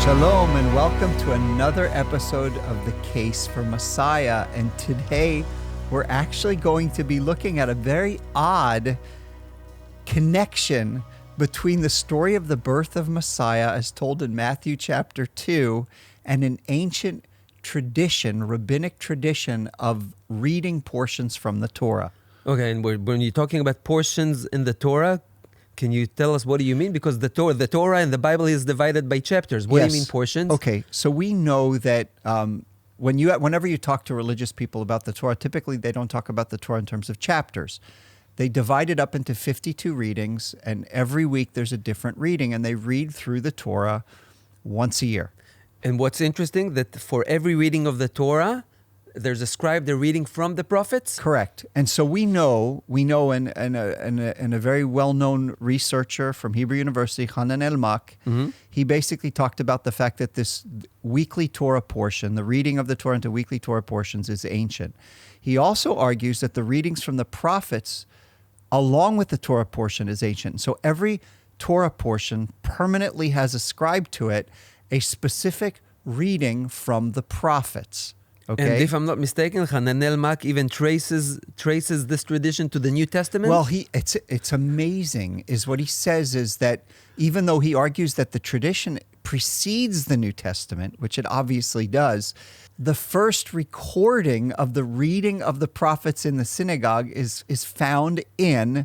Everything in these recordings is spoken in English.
Shalom and welcome to another episode of The Case for Messiah. And today we're actually going to be looking at a very odd connection between the story of the birth of Messiah as told in Matthew chapter 2 and an ancient tradition, rabbinic tradition of reading portions from the Torah. Okay, and when you're talking about portions in the Torah, can you tell us what do you mean? Because the Torah and the Bible is divided by chapters. What do you mean portions? Okay, so we know that whenever you talk to religious people about the Torah, typically they don't talk about the Torah in terms of chapters. They divide it up into 52 readings, and every week there's a different reading, and they read through the Torah once a year. And what's interesting, that for every reading of the Torah, there's ascribed a reading from the prophets? Correct. And so we know, and a very well-known researcher from Hebrew University, Hanan Elmak, he basically talked about the fact that this weekly Torah portion, the reading of the Torah into weekly Torah portions, is ancient. He also argues that the readings from the prophets, along with the Torah portion, is ancient. So every Torah portion permanently has ascribed to it a specific reading from the prophets. Okay. And if I'm not mistaken, Hanan Elmak even traces this tradition to the New Testament? Well, it's amazing, is what he says is that even though he argues that the tradition precedes the New Testament, which it obviously does, the first recording of the reading of the prophets in the synagogue is found in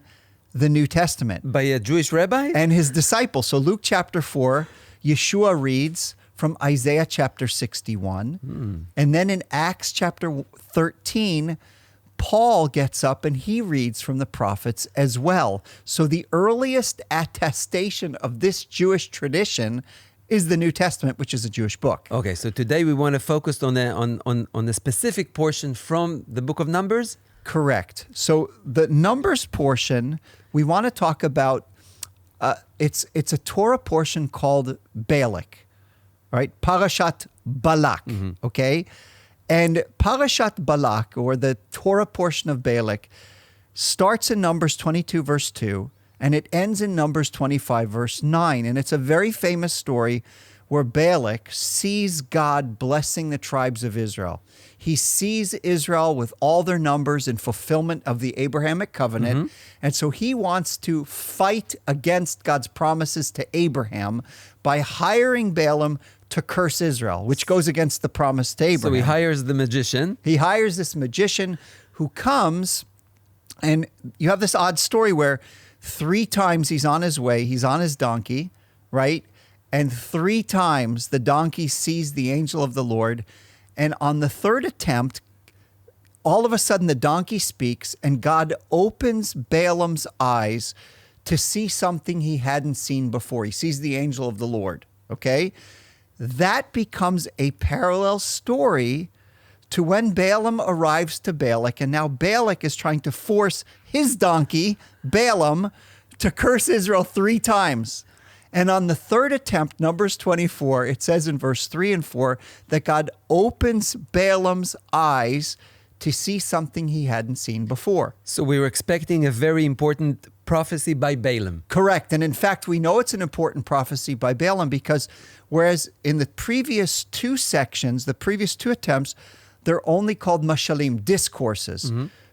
the New Testament. By a Jewish rabbi? And his disciples. So Luke chapter 4, Yeshua reads from Isaiah chapter 61. And then in Acts chapter 13, Paul gets up and he reads from the prophets as well. So the earliest attestation of this Jewish tradition is the New Testament, which is a Jewish book. Okay, so today we want to focus on a specific portion from the book of Numbers? Correct. So the Numbers portion, we want to talk about, it's a Torah portion called Balak. Right, Parashat Balak, okay? And Parashat Balak, or the Torah portion of Balak, starts in Numbers 22, verse 2, and it ends in Numbers 25, verse 9. And it's a very famous story where Balak sees God blessing the tribes of Israel. He sees Israel with all their numbers in fulfillment of the Abrahamic covenant. And so he wants to fight against God's promises to Abraham by hiring Balaam to curse Israel, which goes against the promise to Abraham. So he hires the magician. He hires this magician who comes, and you have this odd story where 3 times he's on his way, he's on his donkey, right? And 3 times the donkey sees the angel of the Lord. And on the 3rd attempt, all of a sudden the donkey speaks and God opens Balaam's eyes to see something he hadn't seen before. He sees the angel of the Lord, okay? That becomes a parallel story to when Balaam arrives to Balak, and now Balak is trying to force his donkey, Balaam, to curse Israel 3 times. And on the 3rd attempt, Numbers 24, it says in verse 3 and 4 that God opens Balaam's eyes to see something he hadn't seen before. So we were expecting a very important prophecy by Balaam. Correct. And in fact, we know it's an important prophecy by Balaam because whereas in the previous 2 sections, the previous 2 attempts, they're only called mashalim, discourses.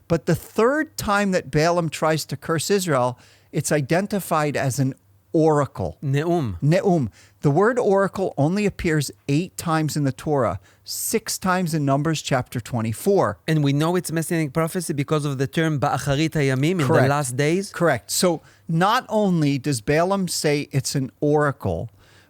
But the 3rd time that Balaam tries to curse Israel, it's identified as an oracle. Ne'um. The word oracle only appears 8 times in the Torah, 6 times in Numbers chapter 24. And we know it's messianic prophecy because of the term ba'acharit hayamim, in the last days? Correct. So not only does Balaam say it's an oracle,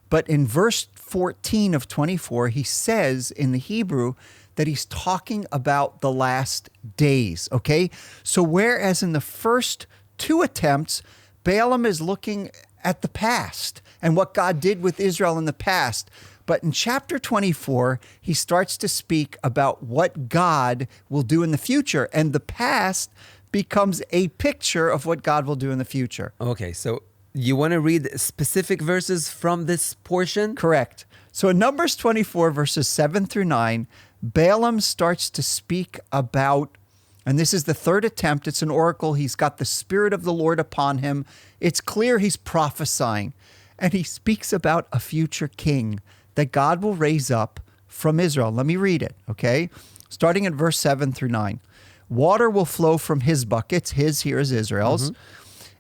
but in verse 14 of 24, he says in the Hebrew that he's talking about the last days, okay? So whereas in the first 2 attempts, Balaam is looking at the past and what God did with Israel in the past. But in chapter 24, he starts to speak about what God will do in the future. And the past becomes a picture of what God will do in the future. Okay, so you want to read specific verses from this portion? Correct. So in Numbers 24, verses 7 through 9, Balaam starts to speak about, and this is the 3rd attempt, it's an oracle, he's got the Spirit of the Lord upon him. It's clear he's prophesying. And he speaks about a future king that God will raise up from Israel. Let me read it, okay? Starting at verse 7 through 9. Water will flow from his buckets, his here is Israel's,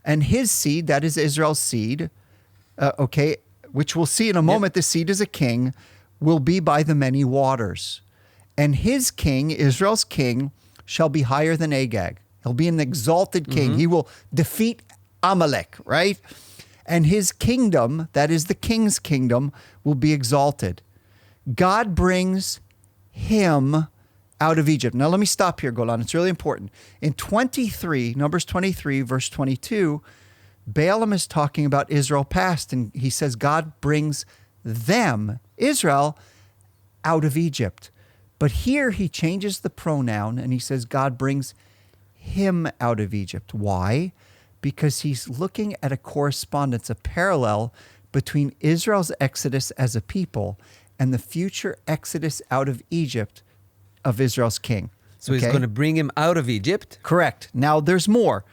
and his seed, that is Israel's seed, okay, which we'll see in a moment, this seed is a king, will be by the many waters. And his king, Israel's king, shall be higher than Agag. He'll be an exalted king. He will defeat Amalek, right? And his kingdom, that is the king's kingdom, will be exalted. God brings him out of Egypt. Now, let me stop here, Golan. It's really important. In Numbers 23, verse 22, Balaam is talking about Israel past, and he says God brings them, Israel, out of Egypt. But here he changes the pronoun, and he says God brings him out of Egypt. Why? Because he's looking at a correspondence, a parallel between Israel's exodus as a people and the future exodus out of Egypt of Israel's king. So he's going to bring him out of Egypt? Correct. Now there's more.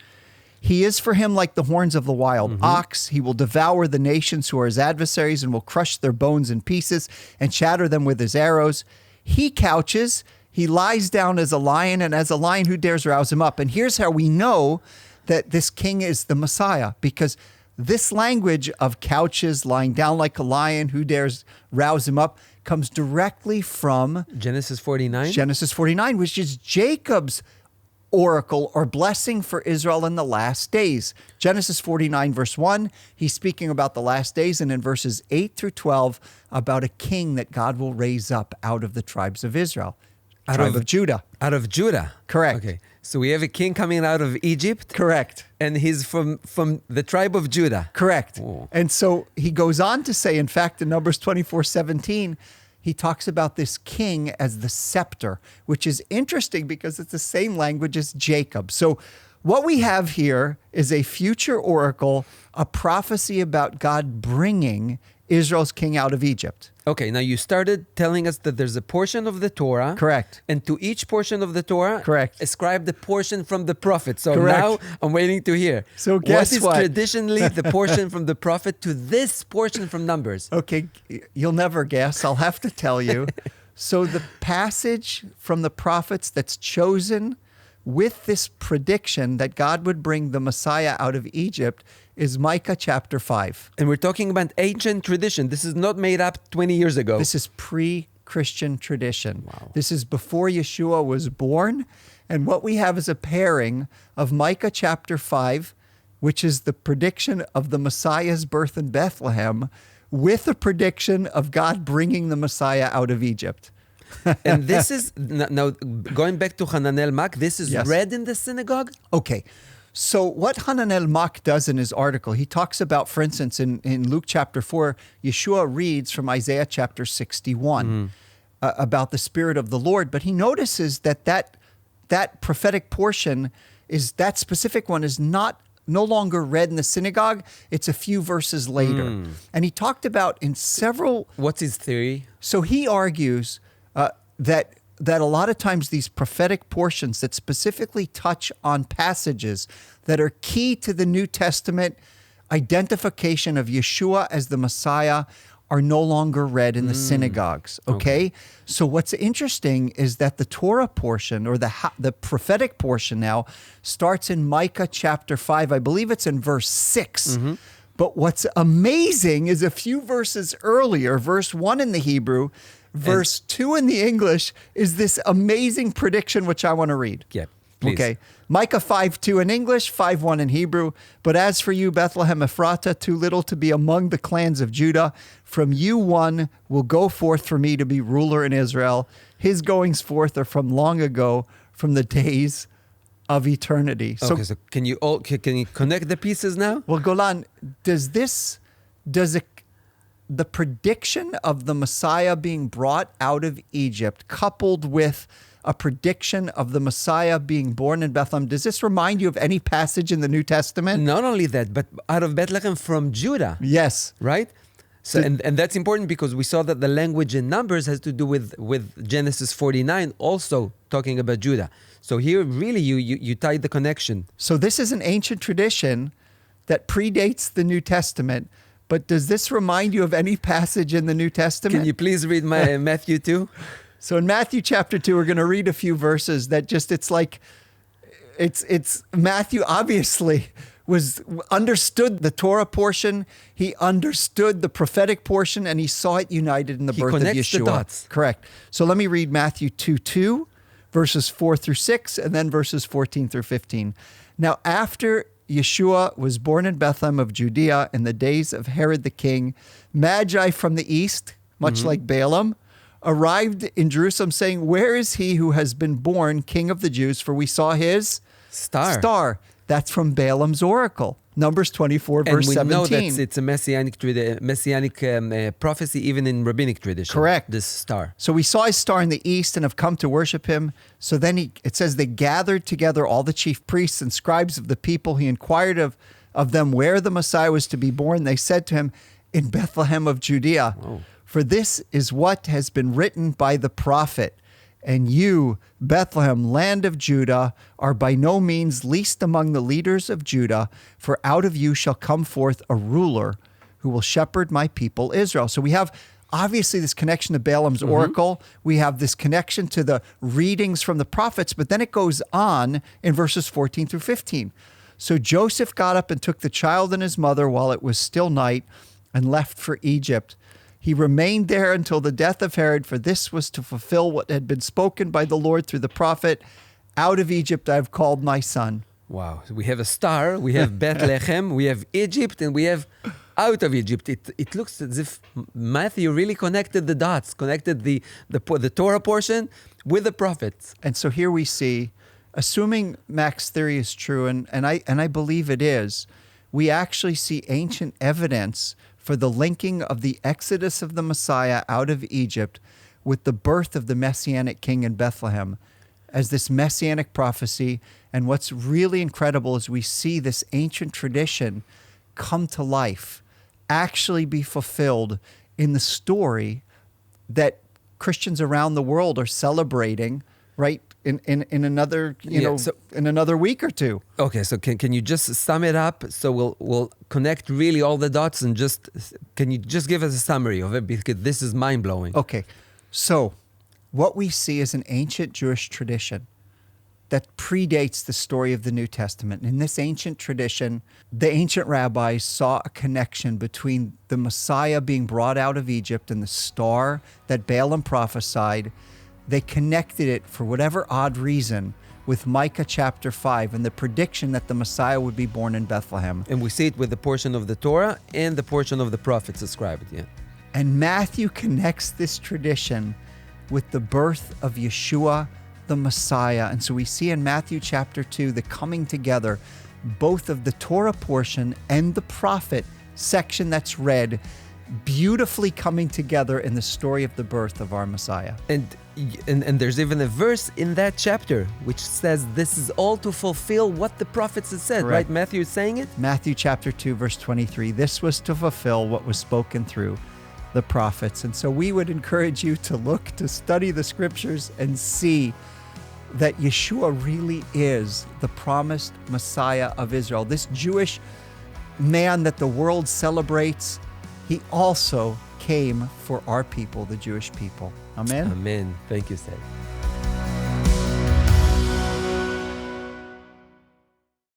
He is for him like the horns of the wild ox. He will devour the nations who are his adversaries and will crush their bones in pieces and shatter them with his arrows. He couches, he lies down as a lion, and as a lion, who dares rouse him up? And here's how we know that this king is the Messiah, because this language of couches, lying down like a lion, who dares rouse him up, comes directly from Genesis 49? Genesis 49, which is Jacob's oracle or blessing for Israel in the last days. Genesis 49, verse 1, he's speaking about the last days, and in verses 8 through 12, about a king that God will raise up out of the tribes of Israel. Tribe of Judah. Out of Judah. Correct. Okay. So we have a king coming out of Egypt. Correct. And he's from the tribe of Judah. Correct. Oh. And so he goes on to say, in fact, in Numbers 24:17, he talks about this king as the scepter, which is interesting because it's the same language as Jacob. So what we have here is a future oracle, a prophecy about God bringing Israel's king out of Egypt. Okay, now you started telling us that there's a portion of the Torah. Correct. And to each portion of the Torah, correct, ascribe the portion from the prophet. So correct. Now I'm waiting to hear. So guess what is traditionally the portion from the prophet to this portion from Numbers? Okay, you'll never guess. I'll have to tell you. So the passage from the prophets that's chosen with this prediction that God would bring the Messiah out of Egypt is Micah chapter 5. And we're talking about ancient tradition. This is not made up 20 years ago. This is pre-Christian tradition. Wow. This is before Yeshua was born. And what we have is a pairing of Micah chapter 5, which is the prediction of the Messiah's birth in Bethlehem, with a prediction of God bringing the Messiah out of Egypt. And this is, now going back to Hananel Mak, this is read in the synagogue? Okay. So what Hananel Mak does in his article, he talks about, for instance, in Luke chapter 4, Yeshua reads from Isaiah chapter 61 about the Spirit of the Lord, but he notices that prophetic portion, that specific one is no longer read in the synagogue. It's a few verses later. And he talked about in several... What's his theory? So he argues that a lot of times these prophetic portions that specifically touch on passages that are key to the New Testament identification of Yeshua as the Messiah are no longer read in the synagogues, okay? So what's interesting is that the Torah portion, or the prophetic portion now, starts in Micah chapter 5. I believe it's in verse 6. But what's amazing is a few verses earlier, verse 1 in the Hebrew, verse 2 in the English, is this amazing prediction which I want to read. Yeah, please. Okay. Micah 5:2 in English, 5:1 in Hebrew. But as for you, Bethlehem Ephratah, too little to be among the clans of Judah, from you one will go forth for me to be ruler in Israel. His goings forth are from long ago, from the days of eternity. Okay, so can you connect the pieces now? Well, Golan, the prediction of the Messiah being brought out of Egypt, coupled with a prediction of the Messiah being born in Bethlehem, does this remind you of any passage in the New Testament? Not only that, but out of Bethlehem from Judah. Yes. Right? So, and that's important because we saw that the language in Numbers has to do with Genesis 49, also talking about Judah. So here, really, you tied the connection. So this is an ancient tradition that predates the New Testament, But does this remind you of any passage in the New Testament? Can you please read my Matthew 2? So in Matthew chapter 2, we're going to read a few verses that just, it's Matthew obviously understood the Torah portion. He understood the prophetic portion, and he saw it united in the birth of Yeshua. He connects the dots. Correct. So let me read Matthew 2:2, verses 4 through 6, and then verses 14 through 15. Now, after Yeshua was born in Bethlehem of Judea in the days of Herod the king, Magi from the east, much like Balaam, arrived in Jerusalem saying, "Where is he who has been born King of the Jews? For we saw his star." That's from Balaam's oracle. Numbers 24, verse 17. And we know that it's a messianic prophecy even in rabbinic tradition. Correct. This star. So we saw his star in the east and have come to worship him. So then it says they gathered together all the chief priests and scribes of the people. He inquired of them where the Messiah was to be born. They said to him, "In Bethlehem of Judea. Whoa. For this is what has been written by the prophet. And you, Bethlehem, land of Judah, are by no means least among the leaders of Judah, for out of you shall come forth a ruler who will shepherd my people Israel." So we have obviously this connection to Balaam's oracle. We have this connection to the readings from the prophets, but then it goes on in verses 14 through 15. So Joseph got up and took the child and his mother while it was still night and left for Egypt. He remained there until the death of Herod, for this was to fulfill what had been spoken by the Lord through the prophet, "Out of Egypt I have called my son." Wow. So we have a star, we have Bethlehem, we have Egypt, and we have out of Egypt. It looks as if Matthew really connected the dots, connected the Torah portion with the prophets. And so here we see, assuming Mac's theory is true, and I believe it is, we actually see ancient evidence for the linking of the exodus of the Messiah out of Egypt with the birth of the Messianic king in Bethlehem as this Messianic prophecy. And what's really incredible is we see this ancient tradition come to life, actually be fulfilled in the story that Christians around the world are celebrating, right? In another, in another week or two. Okay, so can you just sum it up? So we'll connect really all the dots and can you just give us a summary of it, because this is mind blowing. Okay, so what we see is an ancient Jewish tradition that predates the story of the New Testament. In this ancient tradition, the ancient rabbis saw a connection between the Messiah being brought out of Egypt and the star that Balaam prophesied. They connected it, for whatever odd reason, with Micah chapter 5 and the prediction that the Messiah would be born in Bethlehem. And we see it with the portion of the Torah and the portion of the prophets ascribed, yeah. And Matthew connects this tradition with the birth of Yeshua, the Messiah. And so we see in Matthew chapter 2 the coming together both of the Torah portion and the prophet section that's read, beautifully coming together in the story of the birth of our Messiah. And there's even a verse in that chapter which says this is all to fulfill what the prophets had said, Correct. right? Matthew is saying it? Matthew chapter 2, verse 23. This was to fulfill what was spoken through the prophets. And so we would encourage you to look, to study the scriptures and see that Yeshua really is the promised Messiah of Israel. This Jewish man that the world celebrates, he also came for our people, the Jewish people. Amen? Amen. Thank you, Seth.